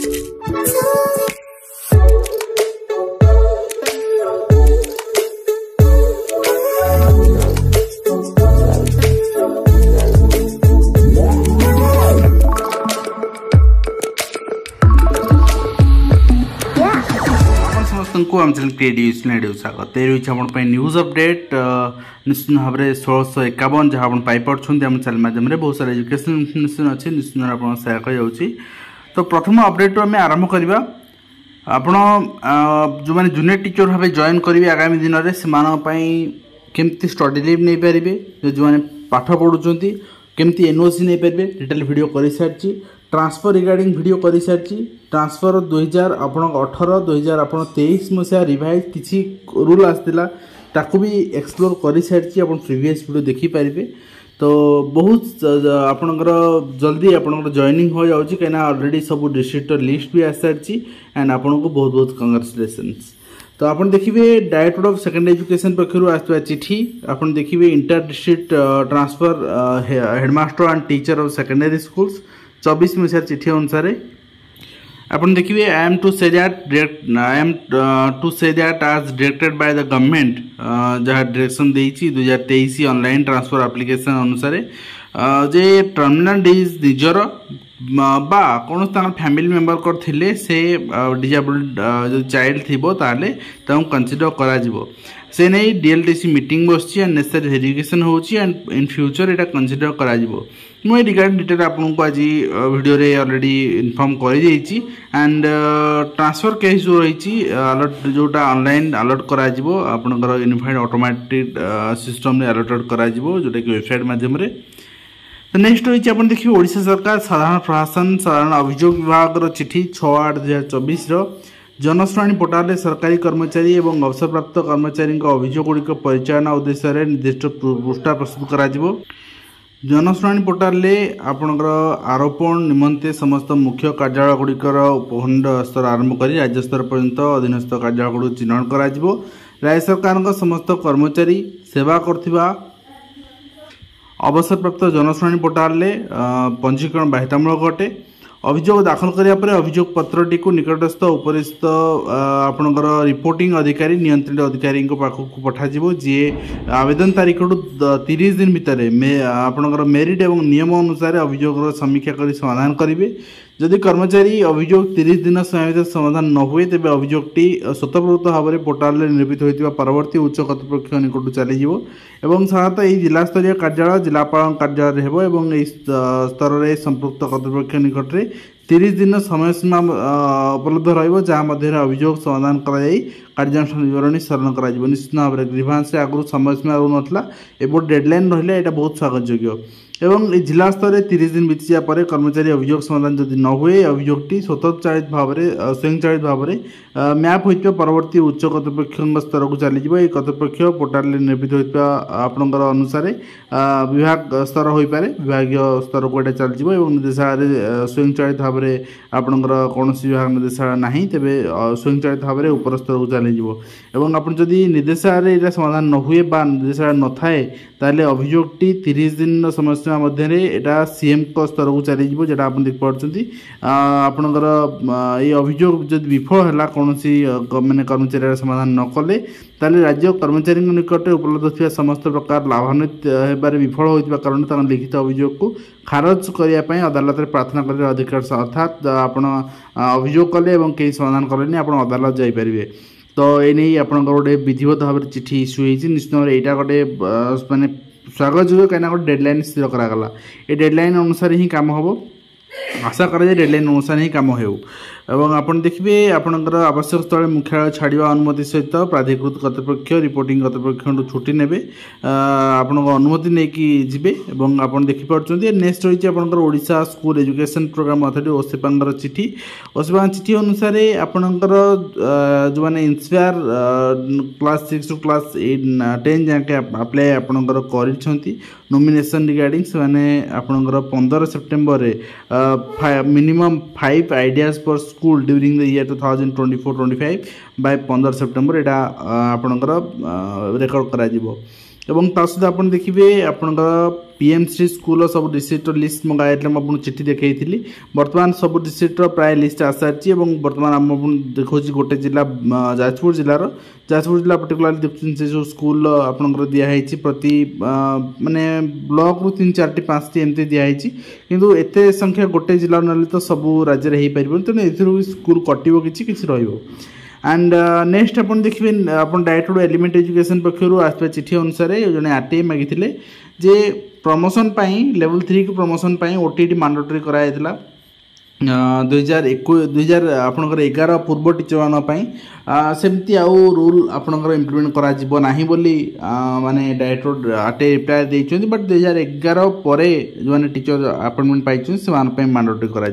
आम channel creative स्वागत ये रही आप न्यूज अपडेट निश्चित भाव में 1651 जहाँ आप पाइपे आम चैनल माध्यम बहुत सारा एजुकेशन इनफर्मेशन अच्छी निश्चित आप सेयार कर। तो प्रथम अपडेट आम आरंभ करवा आपण जो मैंने जूनियर टीचर भाव जॉइन करेंगे आगामी दिन में से केमती स्टडी लीव नहीं पारे जो मैंने पाठ पढ़ुं केमती एनओसी नहीं पारे डिटेल वीडियो कर सारी ट्रांसफर रिगार्डिंग वीडियो कर सारी ट्रांसफर 2018-2023 मसीहा रिवाइज किसी रूल आसाला ताकू भी एक्सप्लोर कर सारी आप प्रीवियस वीडियो देखिपारे। तो बहुत आपणकर जल्दी आपणकर जॉइनिंग हो जाऊँगी कहीं ऑलरेडी सब डिस्ट्रिक्ट लिस्ट भी आस सारी एंड आपन को बहुत बहुत कंग्रेचुलेशंस। तो आप देखिए डायरेक्टर ऑफ सेकेंडरी एजुकेशन पक्षर आसवा चिठी आप देखिए inter district transfer headmaster and teacher of secondary schools 24 मसीहार चिठी अनुसार आप देखिए I am to say that आज डायरेक्टेड बाय द गवर्नमेंट जहाँ डायरेक्शन देती 2023 ऑनलाइन ट्रांसफर एप्लिकेशन अनुसार जे टर्मिनल डिज निजर बा कौन फैमिली मेंबर करथिले से डिजेबल्ड जो चाइल्ड थी ताले कंसीडर करा से नहीं डीएलटीसी मीटिंग बस नेसेसरी वेरिफिकेशन होची and in future Etah consider करा मुझे रिगार्डिंग डिटेल आपको आज वीडियो रे ऑलरेडी इनफॉर्म कर एंड ट्रांसफर केस जो रही अलर्ट जोटा ऑनलाइन अलर्ट करा आपनकर यूनिफाइड ऑटोमेटिक सिस्टम रे अलर्टेड करा जोटा कि वेबसाइट माध्यम रे। तो नेक्स्ट रही आप देखिए ओडिशा सरकार साधारण प्रशासन साधारण अभियोग विभाग चिठी 6/8/2024 जनशुणाणी पोर्टाल सरकारी कर्मचारी और अवसरप्राप्त कर्मचारी अभियोग गुड़िक परिचालना उद्देश्य निर्दिष्ट पृष्ठा प्रस्तुत करा जनशुणाणी पोर्टाल आपणकर आरोपण निमंते समस्त मुख्य कार्यालय गुड़िकर उपखंड स्तर आरंभ कर राज्य स्तर पर्यंत अधीनस्थ कार्यालय गुड़ चिन्हट कर राज्य सरकार समस्त कर्मचारी सेवा करथिबा अवसरप्राप्त जनशुणाणी पोर्टाल पंजीकरण बाध्यतामूलक अटे। अभियोग दाखल करिया परे अभियोग पत्रटी को निकटस्थ उपरिस्थ आपणकर रिपोर्टिंग अधिकारी नियंत्रित अधिकारी पाखक पठाଯିवो जी आवेदन तारीख 30 दिन भितर आपणकर मेरिट एवं नियम अनुसार अभियोग समीक्षा कर समाधान करेंगे। जदि कर्मचारी अभियोग 30 दिन समय भितर समाधान न हुए तेज अभियोगटी स्वतःप्रवृत्त भाव में पोर्टाल निर्मित होता परवर्ती उच्च कर्तृपक्ष निकट चलीजो एवं साधारणतः यह जिला स्तरीय कार्यालय जिलापाल कार्यालय हो स्तर में संपृक्त कर्तृपक्ष निकट में 30 दिन समय सीमा उपलब्ध रहा अभियोग समाधान कर कार्यानुष्ठान विवरणी सरण कर निश्चित भाव में ग्रीभांस आगुरी समय सीमा रोना एवं डेडलाइन रहा है बहुत स्वागत योग्य एवं जिला स्तर में 30 दिन बीती जापर कर्मचारी अभियोग समाधान जदि न हुए अभियोगटी स्वतःचालित भाव में स्वयंचालित भाव में मैप होता परवर्ती उच्च कर्तृपक्ष स्तर को चलीज कर्तृपक्ष पोर्टाल निर्मित होता आपणकर अनुसार विभाग स्तर हो पारे विभाग स्तर को चलीज निर्देशालय स्वयंचालित भाव में आपणकर कौन विभाग निर्देशालय ना तेज स्वयंचालित भाव में उपर स्तर को चलीज एवं आप जदि निर्देशालय समाधान न हुए निर्देशालय न थाए ताले अभियोगटी 30 दिन समय सीमा मध्य एटा सीएम को स्तर को चली जोटा आप देख पार्टी आपणकर ये अभियोग जब विफल है कौन मैंने कर्मचारी समाधान न कले ताले राज्य कर्मचारी निकट उपलब्ध थी समस्त प्रकार लाभान्वित होबार विफल होता कारण लिखित अभियोग को खारज करने अदालत में प्रार्थना कर अधिकार अर्थात आप अभियोग कले कई समाधान कले आप अदालत जापरेंगे। तो ये आप गोटे विधिवत भाव में चिठी इश्यू होती निश्चित भाव में यहाँ गोटे मानने स्वागत योग्य कहीं गोटे डेडलाइन स्थिर करागला ये डेडलाइन अनुसार ही काम हम आशा करा डेडलाइन अनुसार ही काम हो एवं आपन देखिए आपणकर आवश्यक स्थल मुख्यालय छाड़ा अनुमति सहित प्राधिकृत कर्तृपक्ष रिपोर्टिंग कर्तृपक्ष छुट्टी ने आपण अनुमति नहीं जी आप देखिपुर नेक्स्ट रही आपंकर Odisha school education programme authority ओसेपांगर चिठी ओसेपांग चिठी अनुसार आपणकर जो मैंने इंस्पायर क्लास 6 टू क्लास 10 जाके अप्लाई आपणकर कर नॉमिनेशन रिगार्डिंग से मैंने आपणकर 15 सेप्टेम्बर मिनिमम 5 आइडियाज पर स्कूल ड्यूरिंग द ईयर 2024-25 बाय 15 सेप्टेम्बर यहाँ आपणकर रेकर्ड करा एवं ता सहित आप देखिए आपंकर पीएमसी स्कूल सब डिस्ट्रिक्ट लिस्ट मंगाई मुझे चिठी देखी बर्तमान सब डिस्ट्रिक्ट प्राय लिस्ट आ सारी बर्तमान आम देखा गोटे जिला जाजपुर जिलार जाजपुर जिला पर्टिकुलर देखते से जो स्कूल आपंकर दिखाई प्रति माने ब्लॉक रु 3-4-5 एमती दिखाई किंतु एत संख्या गोटे जिला ना तो सब राज्य में हो पार तेणु ए स्कूल कटो कि रही एंड नेक्स्ट आप देखिए आप डायरेक्ट एलिमेंट एजुकेशन पक्षर आसपा चिठी अनुसार जो आरटीआई मागिले जे प्रमोशन लेवल 3 को प्रमोशन ओटीटी मैंडेटरी कराइला 2011 आपंकर पूर्व टीचर मानी सेमती आउ रूल आपंकर इम्प्लीमेंट कर माने डायरेक्टर आरटीआई रिप्लाय देते बट 2011 पर जो टीचर अपॉइंटमेंट पाई से मैंडेटरी कर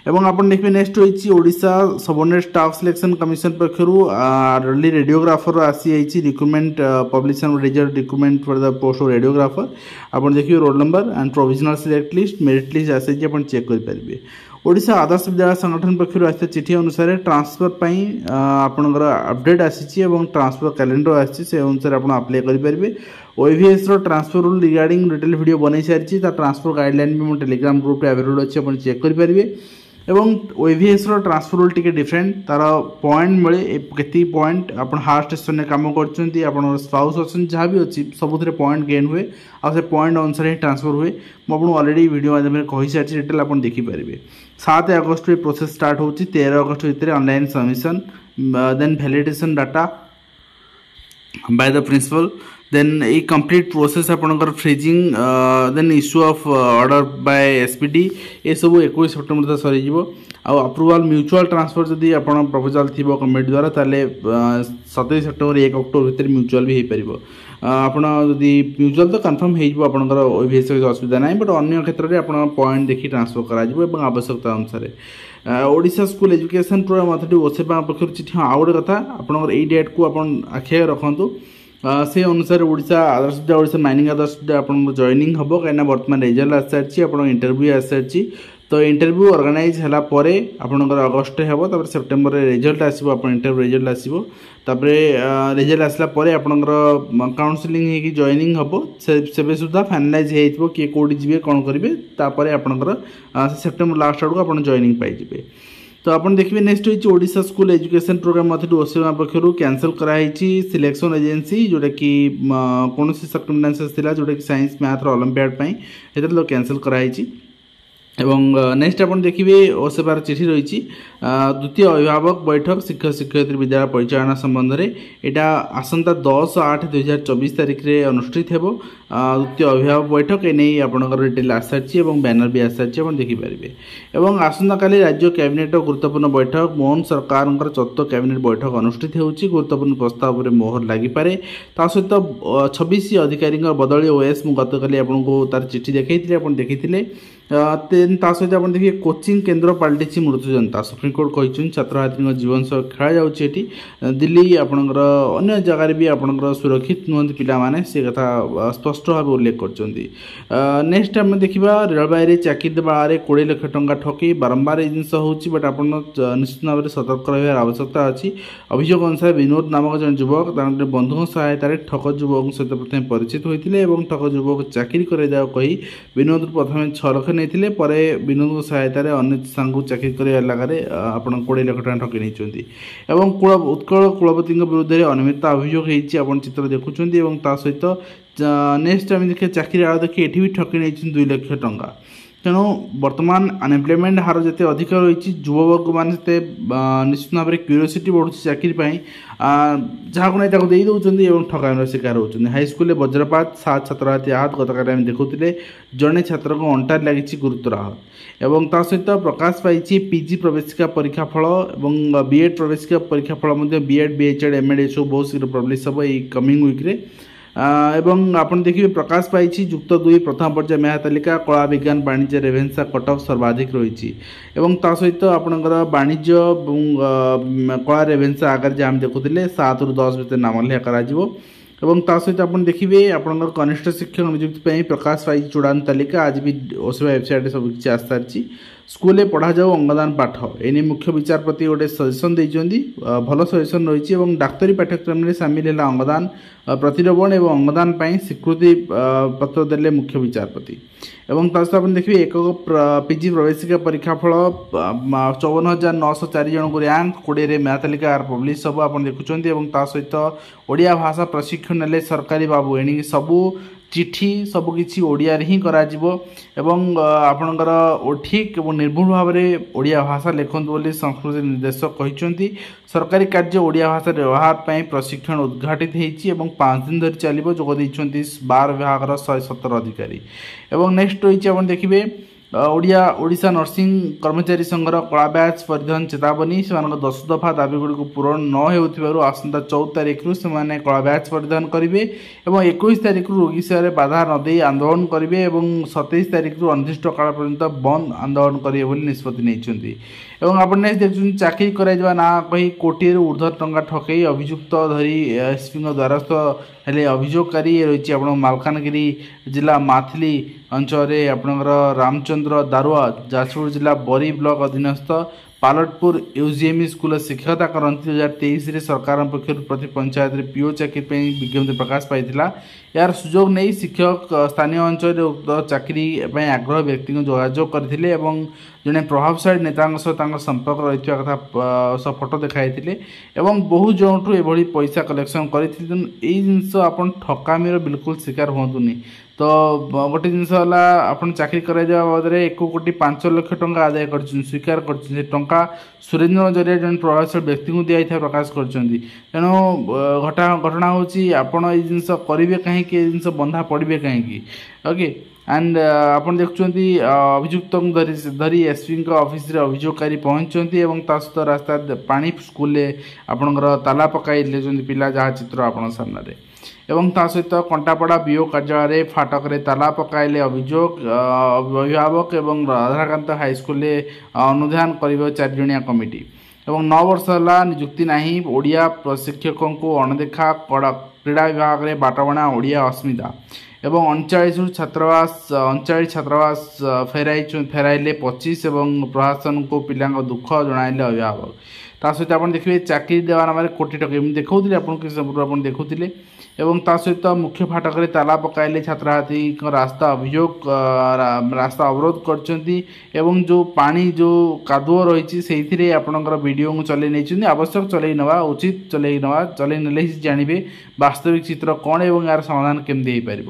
एवं आप देखिए नेक्स्ट होती Odisha subordinate staff selection commission पक्षर अर्ली रेडियोग्राफर आसी recruitment publication result recruitment for the post of radiographer आप देखिए roll number and provisional select list merit list आसी चेक करेंगे ओडिशा आदर्श विद्यालय संगठन पक्षर आस चिठी अनुसार ट्रांसफर आपंकर अपडेट आसी ट्रांसफर कैलेंडर आसी से अनुसार आप अप्लाई करेंगे ओएवीएस transfer rule regarding detail video बन सारी ट्रांसफर गाइडलाइन भी टेलीग्राम ग्रुप अवेलेबल अच्छे आप चेक करेंगे एवं ओएवीएस ट्रांसफर रूल टी डिफरेंट तार पॉइंट मिले के पॉइंट आप हार्ट स्टेशन में कम कर स्पाउस अच्छे जहाँ भी अच्छी सब पॉइंट गेन हुए आ से पॉइंट अनुसार ही ट्रांसफर हुए मुझे ऑलरेडी वीडियो माध्यम कही सारी डिटेल आप देखिपारे 7 अगस्त प्रोसेस स्टार्ट हो 13 अगस्त भितर online submission then validation data by the principal then a complete process आपंकर freezing then issue of order by SPD ये सब 21 सेप्टेम्बर सरी अप्रूवाल म्यूचुअल ट्रांसफर जदि आप प्रपोजाल थी कमिटी द्वारा ताले 27 सेप्टेम्बर 1 अक्टोबर भितर म्यूचुअल भी हो पार आपड़ी म्यूचुअल तो कन्फर्म होकर ओएवीएस किसी असुविधा ना बट अन्य क्षेत्र में आप पॉइंट देखिए ट्रांसफर कर आवश्यकता अनुसार Odisha school education programme authority OSEPA पक्ष चिठी आउ गोटे कथा आपंकर यही डेट को आप आखिया रखु से अनुसार ओडिशा आदर्श विद्यालय ओडिशा माइनिंग आदर्श विद्यालय आप जॉइनिंग हम कहीं बर्तमान रिजल्ट आस सारी आप इंटरव्यू आस सारी तो इंटरव्यू ऑर्गेनाइज है आपंकर अगस्ट हे सेप्टेम्बर रिजल्ट आसो आप इंटरव्यू रिजल्ट आसो रिजल्ट आसला आपंकर काउनसिलिंग हो जॉइनिंग हम से सुधा फाइनालाइज हो किए कौटी जी कौन करेंगे आपंकर सेप्टेम्बर लास्ट आड़ को जॉइनिंग पाइबे तो आप देखिए नेक्स्ट होती Odisha school education programme authority ओसेवा पक्षर कैंसल कराई सिलेक्शन एजेंसी जोटा कि कौन सर्कमस्टांसेस थिला जोटा कि साइंस मैथ ओलंपियाड तो कैंसल कराई एवं नेक्स्ट आप देखिए ओसेवार चिठी रही द्वितीय अभिभावक बैठक शिक्षक शिक्षयित्री विद्यालय परिचालना संबंध में यहाँ आसंता 10/8/2024 तारिख में अनुष्ठित हो द्वितीय अभिभावक बैठक एने आपंकर डिटेल आस सारी बैनर भी आस सारी आप देखिपारे और आसंता काली राज्य कैबिनेट गुरुत्वपूर्ण बैठक मोहन सरकार चतुर्थ कैबिनेट बैठक अनुष्ठित हो गुरुत्वपूर्ण प्रस्ताव में मोहर लगिपारे सहित 26 अधिकारी बदली ओएस गतकाली आपको तार चिठी देखी आप देखी सहित आप देखिए कोचिंग केन्द्र पलटि मृत्यु जनता सुप्रीम कोर्ट कहते छात्र छात्री जीवन सह खेल जाऊँगी दिल्ली आपंकर अन्य जगार भी आपंकर सुरक्षित नुहति पिलाने से कथा स्पष्ट भाव उल्लेख कर नेक्स्ट आम देखा रेलवे चाकरी देवा 20 लाख टंका ठकई बारंबार ये जिन हो बट आप निश्चित भाव में सतर्क रहा आवश्यकता अच्छी अभियोग अनुसार विनोद नामक जन युवक बंधु सहायतार ठक युवक सहित प्रथम परिचित होते ठक युवक चाकरी कराया कही विनोद प्रथम 6 लाख नहीं पर विनोद सहायतार अन्य सांग चाकरी कर लगे आप 20 लाख टका ठकी नहीं उत्कल कुलपति विरुद्ध में अनियमितता अभियोग होती चित्र देखुं सहित नेक्स्ट आम देखिए चाकरी आड़ देखिए ये भी ठकी नहीं 2 लाख टंका तेणु बर्तमान अनएम्प्लॉयमेंट हार जिते अधिक रही युववर्ग मैंने निश्चित भाव में क्यूरियोसिटी बढ़ुଛି चाकरी जहाँ को नहीं दे दौरान ठकामीर शिकार होती हाईस्कल वज्रपात 7 छात्र आहत गतकाली आम देखुले जड़े छात्र को अंटार लगी गुरुतर आहत एवं ता सहित प्रकाश पाई पीजी प्रवेशिका परीक्षा फल और बीएड प्रवेशिका परीक्षा फल बीएड बीएचएड एमएड ये सब बहुत शीघ्र पब्लिश हम ये कमिंग वीक्रे एवं आप देखिए प्रकाश पाई युक्त 2 प्रथम पर्याय मेधा तालिका कला विज्ञान वाणिज्य रेभेन्सा कटअफ सर्वाधिक रही सहित आपंकर वाणिज्य कला रेभेन्सा आगे जहाँ देखुले 7 ରୁ 10 भितर नाम लेखा कर सहित आप देखिए आपंकर कनिष्ठ शिक्षक नियुक्ति प्रकाश पाई चूड़ान तालिका आज भी ओसेवा वेबसाइट सब किसी आस सारी स्कूल पढ़ा जाऊ अंगदान पाठ एने मुख्य विचारपति गोटे सजेसन देइछन्ती भल सजेसन रही और डाक्तरी पाठ्यक्रम में सामिल है अंगदान प्रतिरोपण और अंगदान पर स्वीकृति पत्र देले मुख्य विचारपति एवं सहित आप देखिए एक पीजी प्रवेशिका परीक्षाफल 54,904 जन को रैंक 20 मैथ तालिका पब्लिश सब आप देखुं सहित ओडिया भाषा प्रशिक्षण ने सरकारी बाबू एणिक सबू चिठी सबकि ओडिया ही आपणकर ठीक और निर्भुल भाव में ओडिया भाषा लिखुँ बोली संस्कृति निर्देशक कहते सरकारी कार्य ओडिया भाषा व्यवहार पर प्रशिक्षण उद्घाटित होती 5 दिन धरी चलो जोगदे 12 विभाग 117 अधिकारी एवं नेक्स्ट रही आप देखिए ओडिशा नर्सिंग कर्मचारी संघर कला बैच परिधान चेतावनी से 10 दफा दाबीगुड़ी पूरण न हो आसंता 14 तारिख से कला बैच परिधान करेंगे और 21 तारिख रोगी सेवा बाधा नदे आंदोलन करेंगे और 27 तारिख अनिर्दिष्ट काल पर्यंत बंद आंदोलन करेंगे निष्पत्ति नहीं आप देखते चाकरी करा ना कही कोटी ऊर्ध्व टंका ठकई अभियुक्त धरी एसपी द्वारस्थ हेले अभियोगकारी रही आप मालकानगिरी जिला माथिली अंचल आपणकर रामचंद्र दारुआ जाजपुर जिला बरी ब्लॉक अधीनस्थ पालटपुर यूजीएमई स्कूल शिक्षकता करती 2023 सरकार पक्ष प्रति पंचायत पीओ चाकरी विज्ञप्ति प्रकाश पाई यार सुजोग नहीं शिक्षक स्थानीय अंचल उक्त चाकरी आग्रह व्यक्ति को जोगाजोग करते जड़े प्रभावशाली नेता सहित संपर्क रही कथा फोटो देखाई बहुत जनठू ये पैसा कलेक्शन कर जिनस आप ठकामीर बिल्कुल शिकार हूँ तो गोटे जिनस आप चाकरी कराइवा बदले 1,05,00,000 टंका आदाय कर स्वीकार कर टंका सुरेन्द्र जरिया जन प्रभावशाली व्यक्ति को दिखाई प्रकाश कर तेणु घटना हूँ आपड़ ये जिनस करेंगे कहीं जिनस बंधा पड़े कहीं ओके एंड आप देखुं अभियुक्त धरी एसपी ऑफिस अभियोगकारी पहुंचती सहित रास्ता पानी स्कूल आपणकर ताला पकड़ पिला जहाँ चित्र आप सामने एवं सहित कंटापड़ा बीओ कार्यालय फाटक ताला पकाइले अभियोग अभिभावक एवं राधाकांत हाईस्कूल अनुधान कर 4 जणिया कमिटी एवं 9 वर्ष है निजुक्ति नहीं ओडिया प्रशिक्षकों को अणदेखा क्रीड़ा विभाग में बाटबणा ओडिया अस्मिता एवं 39 छात्रावास फेराइले 25 एवं प्रशासन को पिला दुख जणाइले अभिभावक सहित आप देखिए चाकरी देवा नाम कोटी टका देखा आपको देखुले एवं सहित मुख्य फाटक ताला पकाइले छात्रार्थी रास्ता अभियोग रास्ता अवरोध कर जो पानी जो कादुओ रही से आपणकर वीडियो को चल नहीं आवश्यक चल ना उचित चल ने जानवे वास्तविक चित्र कौन और यार समाधान केमती हो पार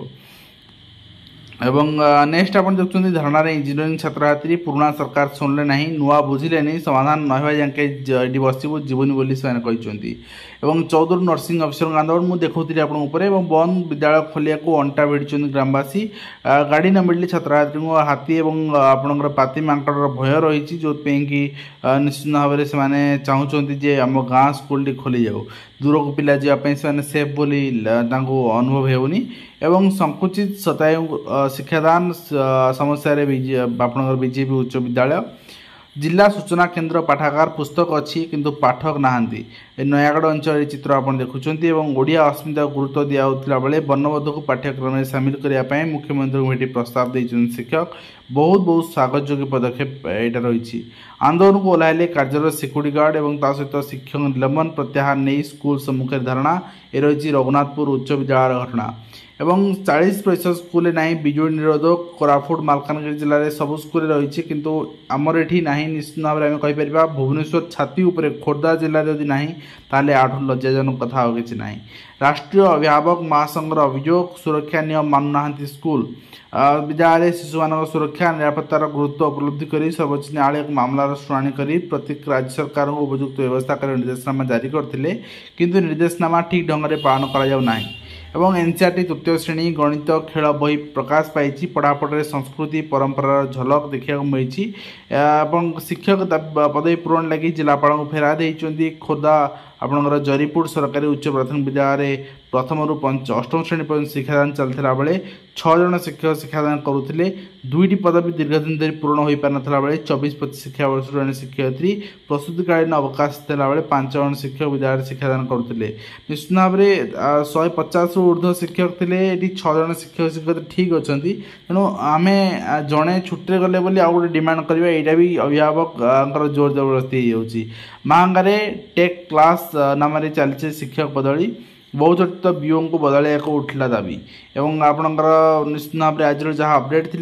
एवं नेक्स्ट आप देखते धारणा इंजीनियरिंग छात्रार्थी पुराना सरकार शुणिले ना नुआ बुझिले नहीं समाधान ना जाके बसबू जीवनी बोली से कहते एवं 14 नर्सिंग अफिसर आंदोलन मुझे देखी आपरे बंद विद्यालय खोलिया को अंटा भिड़ी ग्रामवासी गाड़ी न मिले छात्रार्थी को हाथी और आपणकर पाती मांकड़ भय रही जो कि निश्चित भाव में से चाहते आम गाँ स्कूल खोली जाऊ दूर को पिला जावाई से सेफ बोली अनुभव होनी एवं संकुचित शतायु शिक्षादान समस्या आपणकर बीजेपी उच्च विद्यालय जिला सूचना केन्द्र पाठागार पुस्तक अच्छी किंतु पाठक नहांती नयागढ़ अंचल चित्र आप देखुं ओडिया अस्मिता गुरुत्व दिया बेले वर्णबोध को पाठ्यक्रम में सामिल करने मुख्यमंत्री भेटी प्रस्ताव देते शिक्षक बहुत बहुत स्वागतयोग्य पदक्षेप यहाँ रही आंदोलन को ओह्लैले कार्यरत सिक्यूरीटी गार्ड और सहित शिक्षक निलंबन प्रत्याहार नहीं स्कूल सम्मुखें धारणा ये रही रघुनाथपुर उच्च विद्यालय घटना एवं 40% स्कूल ना बिजुली निरोध कोरापुट मालकानगिरी जिले में सब स्कूल रही किंतु आमर ये ना निश्चित भाव में कहीपर भुवनेश्वर छाती उपर खोर्धा जिले जदि ना ताले आठू लज्जाजनक कथा कि ना राष्ट्रीय अभिभावक महासंघर अभियोग सुरक्षा नियम मानुना स्कूल विद्यालय शिशु मान सुरक्षा निरापत्तार गुरुत्व उपलब्धि कर सर्वोच्च न्यायालय मामलार शुणाणी कर प्रत्येक राज्य सरकार को उपयुक्त व्यवस्था कर निर्देशनामा जारी करते किंतु निर्देशनामा ठीक ढंग से पालन करा एवं एनसीईआरटी तृतीय श्रेणी गणित खेल बही प्रकाश पाई पढ़ापढ़ संस्कृति परंपरार झलक देखा मिली शिक्षक पदवी पूरण लगी जिलापाल को फेरा देती खोर्धा आपणकर जरीपुर सरकारी उच्च प्राथमिक विद्यालय प्रथम रु 8म श्रेणी पर्यटन शिक्षादान चलता बेले छः जन शिक्षक शिक्षादान करुले 2टी पदवी दीर्घ दिन धरी पूरण हो पार ना बेले 24-25 शिक्षावर्ष जन शिक्षयित्री प्रस्तुतिकालीन अवकाश देला बेले 5 जन शिक्षक विद्यालय शिक्षादान करुले। निश्चित भाव में 150 रु ऊर्ध्व शिक्षक थे ये 6 जन शिक्षक शिक्षक ठीक अच्छा तेणु आम जड़े छुट्टी गले बोली आउ गोटे डिमांड करवा यहाँ भी अभिभावक जोर जबरदस्ती हो महांगारे टेक क्लास नाम चलती शिक्षक बदली बहुचर्चित बीओ को बदल उठला दाबी एवं आपणकर निश्चित भाव में आज जहाँ अपडेट थी